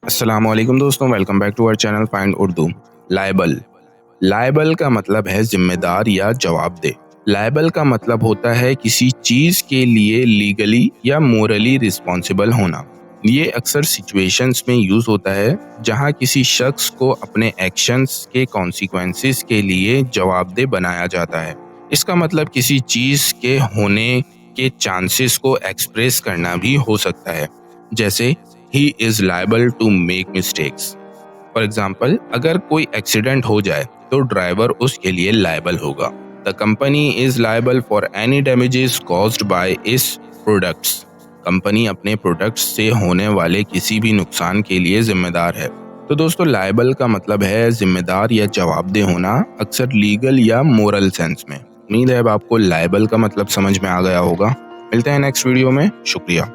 अस्सलामुअलैकुम दोस्तों, welcome back to our channel find Urdu. Liable liable का मतलब है जिम्मेदार या जवाबदेह। लायबल का मतलब होता है किसी चीज के लिए लीगली या मोरली रिस्पॉन्सिबल होना। ये अक्सर सिचुएशंस में यूज होता है जहां किसी शख्स को अपने एक्शंस के कॉन्सिक्वेंसेस के लिए जवाबदेह बनाया जाता है। इसका मतलब किसी चीज के होने के चांसेस को एक्सप्रेस करना भी हो सकता है, जैसे ही is liable to make mistakes. For example, अगर कोई एक्सीडेंट हो जाए तो ड्राइवर उसके लिए लायबल होगा। The company is liable for any damages caused by इस प्रोडक्ट्स। कंपनी अपने प्रोडक्ट्स से होने वाले किसी भी नुकसान के लिए जिम्मेदार है। तो दोस्तों, लायबल का मतलब है जिम्मेदार या जवाबदेह होना, अक्सर लीगल या मोरल सेंस में। उम्मीद है अब आपको लायबल का मतलब समझ में आ गया होगा। मिलते हैं नेक्स्ट वीडियो में। शुक्रिया।